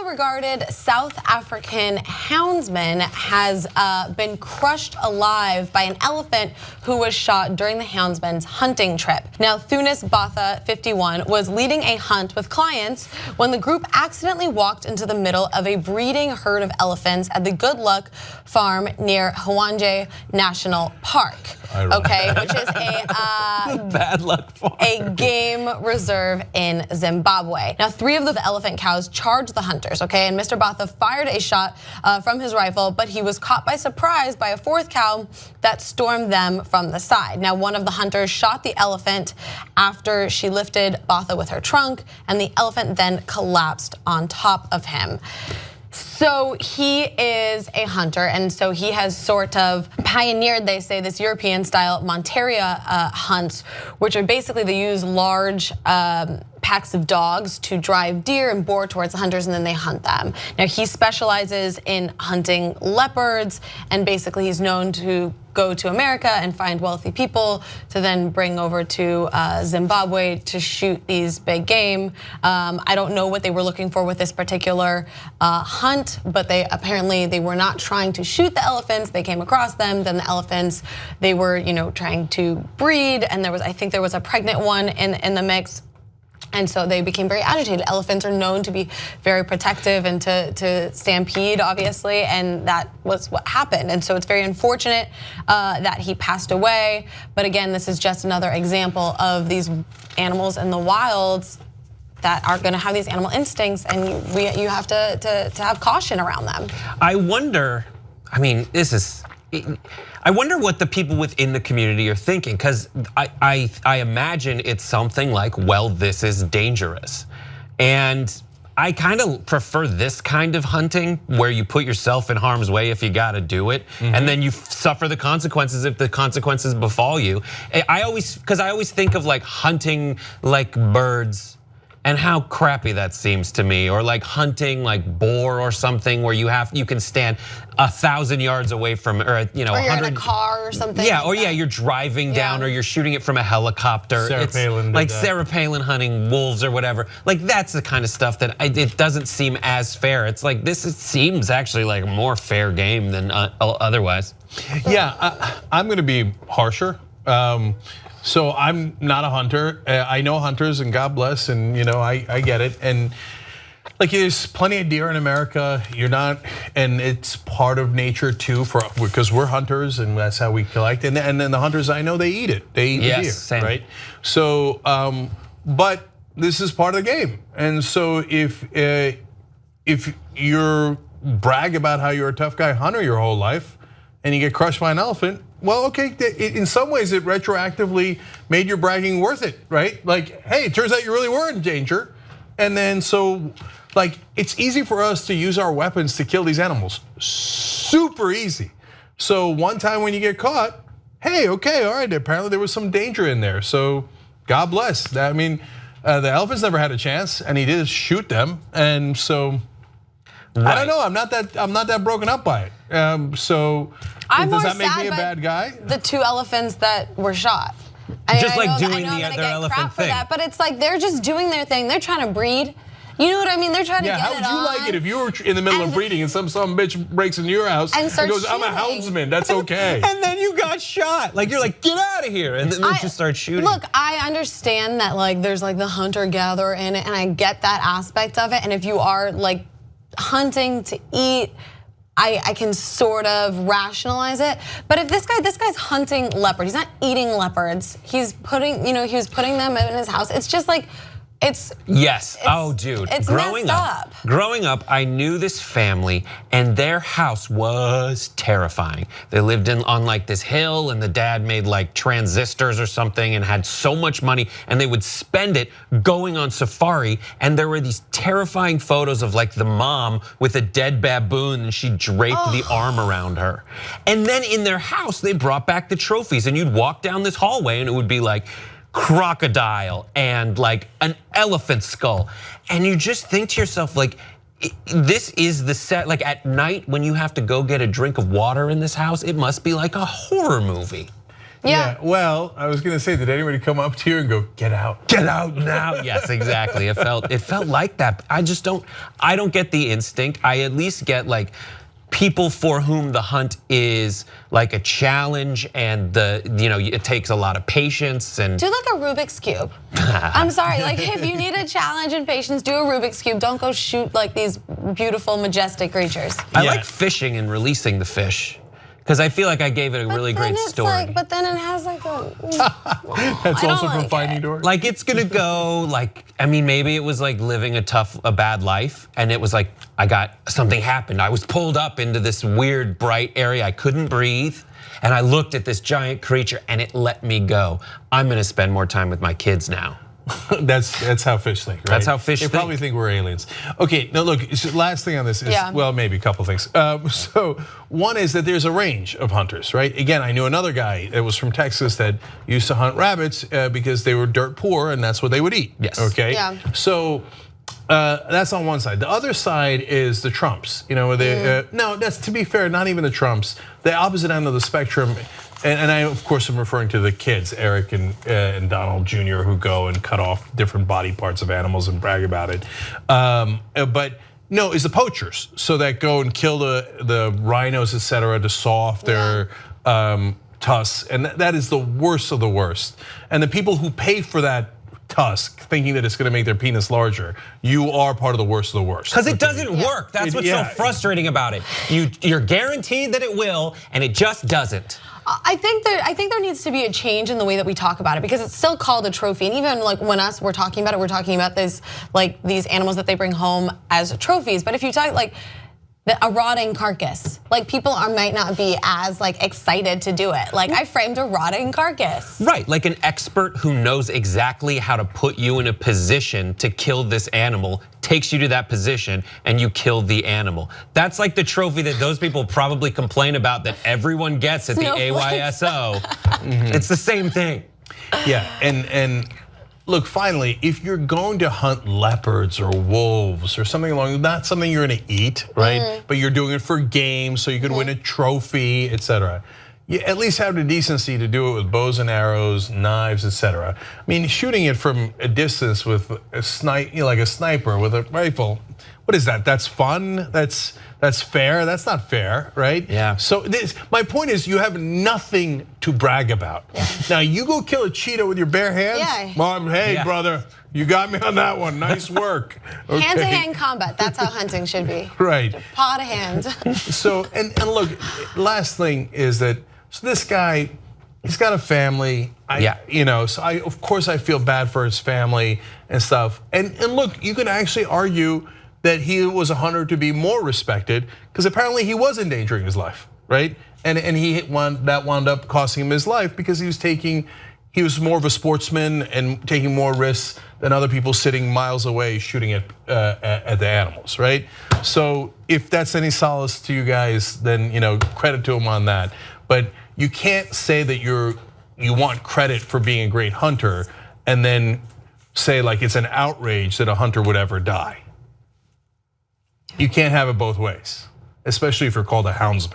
highly regarded South African houndsman has been crushed alive by an elephant who was shot during the houndsman's hunting trip. Now, Thunis Botha, 51, was leading a hunt with clients when the group accidentally walked into the middle of a breeding herd of elephants at the Good Luck Farm near Hwange National Park. Okay, which is a Bad Luck Farm. A game reserve in Zimbabwe. Now, 3 of the elephant cows charged the hunters, okay? And Mr. Botha fired a shot from his rifle, but he was caught by surprise by a 4th cow that stormed them from the side. Now, one of the hunters shot the elephant after she lifted Botha with her trunk, and the elephant then collapsed on top of him. So he is a hunter, and so he has sort of pioneered, they say, this European-style monteria hunts, which are basically they use large packs of dogs to drive deer and boar towards the hunters, and then they hunt them. Now, he specializes in hunting leopards, and basically he's known to go to America and find wealthy people to then bring over to Zimbabwe to shoot these big game. I don't know what they were looking for with this particular hunt, but they apparently were not trying to shoot the elephants. They came across them, then the elephants, they were trying to breed, and I think there was a pregnant one in the mix. And so they became very agitated. Elephants are known to be very protective and to stampede, obviously, and that was what happened. And so it's very unfortunate that he passed away. But again, this is just another example of these animals in the wilds that are gonna have these animal instincts, and you have to have caution around them. I wonder, I wonder what the people within the community are thinking, because I imagine it's something like, well, this is dangerous. And I kind of prefer this kind of hunting where you put yourself in harm's way if you gotta do it, and then you suffer the consequences if the consequences befall you. Because I always think of like hunting like birds, and how crappy that seems to me, or like hunting like boar or something where you can stand 1,000 yards away from, or you're 100, in a car or something. Yeah, or you're driving down, or you're shooting it from a helicopter. Sarah Palin like did that. Sarah Palin hunting wolves or whatever. Like that's the kind of stuff that it doesn't seem as fair. It's like this seems actually like a more fair game than otherwise. Yeah, I'm gonna be harsher. So I'm not a hunter. I know hunters, and God bless, and I get it. And like there's plenty of deer in America. You're not, and it's part of nature too, because we're hunters, and that's how we collect. And then the hunters I know, they eat it. They eat the deer, same. right? So, but this is part of the game. And so if you're brag about how you're a tough guy hunter your whole life, and you get crushed by an elephant, well, okay, in some ways it retroactively made your bragging worth it, right? Like, hey, it turns out you really were in danger. And then so, like, it's easy for us to use our weapons to kill these animals. Super easy. So one time when you get caught, hey, okay, all right, apparently there was some danger in there. So God bless. The elephants never had a chance, and he did shoot them. And so, right. I don't know, I'm not that broken up by it. So does that make me a bad guy? The 2 elephants that were shot. Just like doing the other elephant thing. But it's like they're just doing their thing. They're trying to breed. You know what I mean? They're trying to get it on. How would you like it if you were in the middle of breeding and some bitch breaks into your house and goes, I'm a houndsman, that's okay. And then you got shot. Like you're like, get out of here. And then they just start shooting. Look, I understand that like there's like the hunter-gatherer in it, and I get that aspect of it. And if you are like hunting to eat, I can sort of rationalize it. But if this guy's hunting leopards, he's not eating leopards. He's putting, he was putting them in his house. It's just like, Yes, oh dude, it's growing up, I knew this family, and their house was terrifying. They lived on like this hill, and the dad made like transistors or something and had so much money, and they would spend it going on safari, and there were these terrifying photos of like the mom with a dead baboon, and she draped the arm around her. And then in their house, they brought back the trophies, and you'd walk down this hallway and it would be like crocodile and like an elephant skull, and you just think to yourself like, this is the set. Like at night when you have to go get a drink of water in this house, it must be like a horror movie. Yeah. Well, I was gonna say, did anybody come up to you and go, "Get out"? Get out now. Yes, exactly. It felt like that. I don't get the instinct. I at least get like people for whom the hunt is like a challenge, and it takes a lot of patience and do like a Rubik's Cube. I'm sorry, like if you need a challenge and patience, do a Rubik's Cube. Don't go shoot like these beautiful, majestic creatures. I like fishing and releasing the fish, because I feel like I gave it a really great story. But then it has like a. That's also from like Finding Dory. Like it's gonna go like, I mean, maybe it was like living a bad life, and it was like something happened. I was pulled up into this weird bright area. I couldn't breathe, and I looked at this giant creature, and it let me go. I'm gonna spend more time with my kids now. That's how fish think, right? That's how fish think. They probably think we're aliens. Okay, now look, last thing on this is, well, maybe a couple things. So one is that there's a range of hunters, right? Again, I knew another guy that was from Texas that used to hunt rabbits because they were dirt poor and that's what they would eat. Yes. Okay. Yeah. So that's on one side. The other side is the Trumps. No, that's, to be fair, not even the Trumps. The opposite end of the spectrum. And I, of course, am referring to the kids, Eric and Donald Jr., who go and cut off different body parts of animals and brag about it. But no, it's the poachers, so that go and kill the rhinos, et cetera, to saw off their tusks, and that is the worst of the worst. And the people who pay for that tusk, thinking that it's going to make their penis larger, you are part of the worst of the worst. Because it doesn't work. That's what's so frustrating about it. You're guaranteed that it will, and it just doesn't. I think there needs to be a change in the way that we talk about it, because it's still called a trophy. And even like when we're talking about it, we're talking about these animals that they bring home as trophies. But if you talk like a rotting carcass, like people might not be as like excited to do it. Like I framed a rotting carcass. Right, like an expert who knows exactly how to put you in a position to kill this animal takes you to that position and you kill the animal. That's like the trophy that those people probably complain about that everyone gets at the AYSO. It's the same thing. Yeah, and look, finally, if you're going to hunt leopards or wolves or something along, not something you're gonna eat, right? But you're doing it for games, so you could win a trophy, et cetera. You at least have the decency to do it with bows and arrows, knives, et cetera. I mean, shooting it from a distance with a like a sniper with a rifle, what is that? That's fun. That's fair. That's not fair, right? Yeah. So my point is, you have nothing to brag about. Now you go kill a cheetah with your bare hands. Yeah. Mom, hey brother, you got me on that one. Nice work. Okay. Hand-to-hand combat. That's how hunting should be. Right. Paw to hand. So and look, last thing is that this guy, he's got a family. So of course I feel bad for his family and stuff. And look, you can actually argue that he was a hunter to be more respected, because apparently he was endangering his life, right? And that wound up costing him his life, because he was more of a sportsman and taking more risks than other people sitting miles away shooting at the animals, right? So if that's any solace to you guys, then credit to him on that. But you can't say that you want credit for being a great hunter and then say like it's an outrage that a hunter would ever die. You can't have it both ways, especially if you're called a houndsman.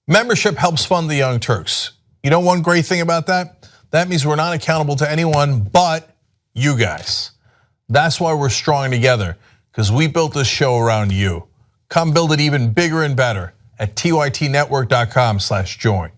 Membership helps fund the Young Turks. You know one great thing about that? That means we're not accountable to anyone but you guys. That's why we're strong together, because we built this show around you. Come build it even bigger and better at tytnetwork.com/join.